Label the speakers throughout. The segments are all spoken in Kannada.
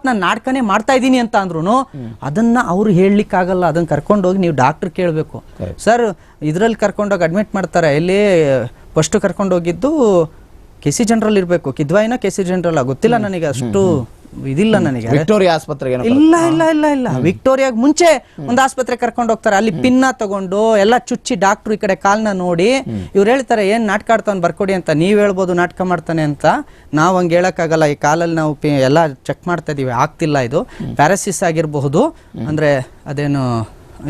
Speaker 1: ನಾನು ನಾಟಕನೇ ಮಾಡ್ತಾ ಇದ್ದೀನಿ ಅಂತ ಅಂದ್ರೂ ಅದನ್ನ ಅವ್ರು ಹೇಳಲಿಕ್ಕಾಗಲ್ಲ. ಅದನ್ನ ಕರ್ಕೊಂಡೋಗಿ ನೀವು ಡಾಕ್ಟರ್ ಕೇಳಬೇಕು. ಸರ್ ಇದರಲ್ಲಿ ಕರ್ಕೊಂಡೋಗಿ ಅಡ್ಮಿಟ್ ಮಾಡ್ತಾರೆ, ಇಲ್ಲಿ ಫಸ್ಟ್ ಕರ್ಕೊಂಡೋಗಿದ್ದು KC ಜನರಲ್ ಇರಬೇಕು, ಕಿದ್ವಾಯಿನ KC ಜನರಲ್ ಗೊತ್ತಿಲ್ಲ ನನಗೆ, ಅಷ್ಟು ಇದಿಲ್ಲ ನನಗೆ.
Speaker 2: ವಿಕ್ಟೋರಿಯಾ ಆಸ್ಪತ್ರೆಗೆ
Speaker 1: ಇಲ್ಲ ಇಲ್ಲ ಇಲ್ಲ ಇಲ್ಲ ವಿಕ್ಟೋರಿಯಾಗ ಮುಂಚೆ ಒಂದು ಆಸ್ಪತ್ರೆ ಕರ್ಕೊಂಡು ಹೋಗ್ತಾರೆ, ಅಲ್ಲಿ ಪಿನ್ನ ತಗೊಂಡು ಎಲ್ಲ ಚುಚ್ಚಿ ಡಾಕ್ಟ್ರು ಈ ಕಡೆ ಕಾಲ್ನ ನೋಡಿ ಇವ್ರು ಹೇಳ್ತಾರೆ ಏನ್ ನಾಟಕ ಆಡ್ತಾನೆ ಬರ್ಕೊಡಿ ಅಂತ. ನೀವ್ ಹೇಳ್ಬೋದು ನಾಟಕ ಮಾಡ್ತಾನೆ ಅಂತ, ನಾವ್ ಹಂಗೆ ಹೇಳಕ್ಕಾಗಲ್ಲ. ಈ ಕಾಲಲ್ಲಿ ನಾವು ಎಲ್ಲ ಚೆಕ್ ಮಾಡ್ತಾ ಇದೀವಿ, ಆಗ್ತಿಲ್ಲ. ಇದು ಪ್ಯಾರಾಸಿಸ್ ಆಗಿರಬಹುದು, ಅಂದ್ರೆ ಅದೇನು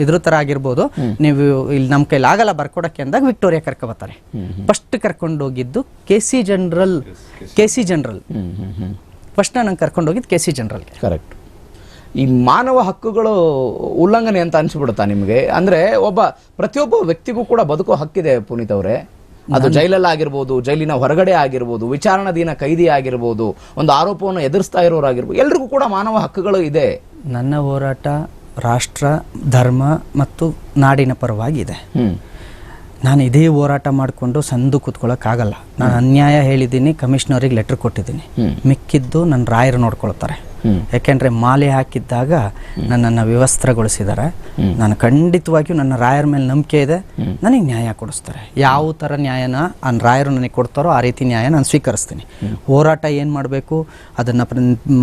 Speaker 1: ಇದ್ರ ತರ ಆಗಿರ್ಬೋದು. ನೀವು ಇಲ್ಲಿ ನಮ್ಮ ಕೈಲಿ ಆಗಲ್ಲ ಬರ್ಕೊಡಕ್ಕೆ ಅಂದಾಗ ವಿಕ್ಟೋರಿಯಾ ಕರ್ಕೊ ಬರ್ತಾರೆ. ಫಸ್ಟ್ ಕರ್ಕೊಂಡು ಹೋಗಿದ್ದು KC ಜನರಲ್. ಫಸ್ಟ್ ನಂಗೆ ಕರ್ಕೊಂಡು ಹೋಗಿದ್ದು KC ಜನರಲ್ಗೆ.
Speaker 2: ಕರೆಕ್ಟ್. ಈ ಮಾನವ ಹಕ್ಕುಗಳು ಉಲ್ಲಂಘನೆ ಅಂತ ಅನ್ಸ್ಬಿಡುತ್ತಾ ನಿಮಗೆ? ಅಂದ್ರೆ ಪ್ರತಿಯೊಬ್ಬ ವ್ಯಕ್ತಿಗೂ ಕೂಡ ಬದುಕೋ ಹಕ್ಕಿದೆ ಪುನೀತ್ ಅವರೇ. ಅದು ಜೈಲಲ್ಲಿ ಆಗಿರ್ಬೋದು, ಜೈಲಿನ ಹೊರಗಡೆ ಆಗಿರ್ಬೋದು, ವಿಚಾರಣಾಧೀನ ಕೈದಿ ಆಗಿರ್ಬೋದು, ಒಂದು ಆರೋಪವನ್ನು ಎದುರಿಸ್ತಾ ಇರೋರಾಗಿರ್ಬೋದು, ಎಲ್ರಿಗೂ ಕೂಡ ಮಾನವ ಹಕ್ಕುಗಳು ಇದೆ.
Speaker 1: ನನ್ನ ಹೋರಾಟ ರಾಷ್ಟ್ರ, ಧರ್ಮ ಮತ್ತು ನಾಡಿನ ಪರವಾಗಿದೆ. ನಾನು ಇದೇ ಹೋರಾಟ ಮಾಡಿಕೊಂಡು ಸಂದು ಕೂತ್ಕೊಳ್ಳೋಕ್ಕಾಗಲ್ಲ. ನಾನು ಅನ್ಯಾಯ ಹೇಳಿದ್ದೀನಿ, ಕಮಿಷನರಿಗೆ ಲೆಟರ್ ಕೊಟ್ಟಿದ್ದೀನಿ. ಮಿಕ್ಕಿದ್ದು ನನ್ನ ರಾಯರು ನೋಡ್ಕೊಳ್ತಾರೆ. ಯಾಕೆಂದ್ರೆ ಮಾಲೆ ಹಾಕಿದ್ದಾಗ ನನ್ನನ್ನು ವ್ಯವಸ್ಥೆಗೊಳಿಸಿದ್ದಾರೆ. ನಾನು ಖಂಡಿತವಾಗಿಯೂ ನನ್ನ ರಾಯರ ಮೇಲೆ ನಂಬಿಕೆ ಇದೆ, ನನಗೆ ನ್ಯಾಯ ಕೊಡಿಸ್ತಾರೆ. ಯಾವ ಥರ ನ್ಯಾಯನ ಆ ರಾಯರು ನನಗೆ ಕೊಡ್ತಾರೋ ಆ ರೀತಿ ನ್ಯಾಯ ನಾನು ಸ್ವೀಕರಿಸ್ತೀನಿ. ಹೋರಾಟ ಏನು ಮಾಡಬೇಕು ಅದನ್ನು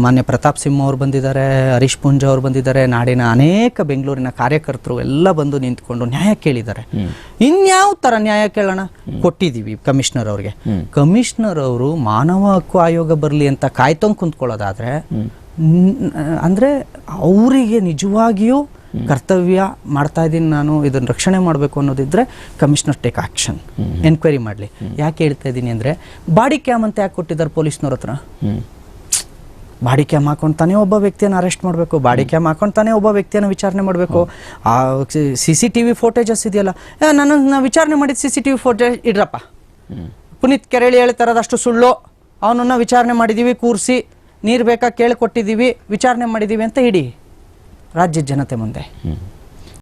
Speaker 1: ಮಾನ್ಯ ಪ್ರತಾಪ್ ಸಿಂಹ ಅವ್ರು ಬಂದಿದ್ದಾರೆ, ಹರೀಶ್ ಪುಂಜ ಅವ್ರು ಬಂದಿದ್ದಾರೆ, ನಾಡಿನ ಅನೇಕ ಬೆಂಗಳೂರಿನ ಕಾರ್ಯಕರ್ತರು ಎಲ್ಲ ಬಂದು ನಿಂತ್ಕೊಂಡು ನ್ಯಾಯ ಕೇಳಿದ್ದಾರೆ. ಇನ್ಯಾವ ಥರ ನ್ಯಾಯ ಕೇಳೋಣ? ಕೊಟ್ಟಿದ್ದೀವಿ ಕಮಿಷನರ್ ಅವ್ರಿಗೆ. ಕಮಿಷನರ್ ಅವರು ಮಾನವ ಹಕ್ಕು ಆಯೋಗ ಬರಲಿ ಅಂತ ಕಾಯ್ತಂಗೆ ಕುಂತ್ಕೊಳ್ಳೋದಾದ್ರೆ, ಅಂದ್ರೆ ಅವರಿಗೆ ನಿಜವಾಗಿಯೂ ಕರ್ತವ್ಯ ಮಾಡ್ತಾ ಇದ್ದೀನಿ ನಾನು, ಇದನ್ನು ರಕ್ಷಣೆ ಮಾಡಬೇಕು ಅನ್ನೋದಿದ್ರೆ ಕಮಿಷನರ್ ಟೇಕ್ ಆಕ್ಷನ್, ಎನ್ಕ್ವೈರಿ ಮಾಡಲಿ. ಯಾಕೆ ಹೇಳ್ತಾ ಇದ್ದೀನಿ ಅಂದರೆ, ಬಾಡಿ ಕ್ಯಾಮ್ ಅಂತ ಯಾಕೆ ಕೊಟ್ಟಿದ್ದಾರೆ ಪೊಲೀಸ್ನವ್ರ ಹತ್ರ? ಬಾಡಿ ಕ್ಯಾಮ್ ಹಾಕೊಂಡ್ತಾನೆ ಒಬ್ಬ ವ್ಯಕ್ತಿಯನ್ನು ಅರೆಸ್ಟ್ ಮಾಡಬೇಕು, ಬಾಡಿ ಕ್ಯಾಮ್ ಹಾಕೊಂಡ್ತಾನೆ ಒಬ್ಬ ವ್ಯಕ್ತಿಯನ್ನು ವಿಚಾರಣೆ ಮಾಡಬೇಕು. ಆ CCTV ಫೋಟೇಜಸ್ ಇದೆಯಲ್ಲ, ನನ್ನ ವಿಚಾರಣೆ ಮಾಡಿದ CCTV ಫೋಟೇಜ್ ಇಡ್ರಪ್ಪ. ಪುನೀತ್ ಕೆರಳಿ ಹೇಳ್ತಾರದು ಅಷ್ಟು ಸುಳ್ಳು, ಅವನನ್ನು ವಿಚಾರಣೆ ಮಾಡಿದ್ದೀವಿ, ಕೂರಿಸಿ ನೀರು ಬೇಕಾ ಕೇಳಿಕೊಟ್ಟಿದ್ದೀವಿ, ವಿಚಾರಣೆ ಮಾಡಿದ್ದೀವಿ ಅಂತ ಇಡಿ ರಾಜ್ಯದ ಜನತೆ ಮುಂದೆ.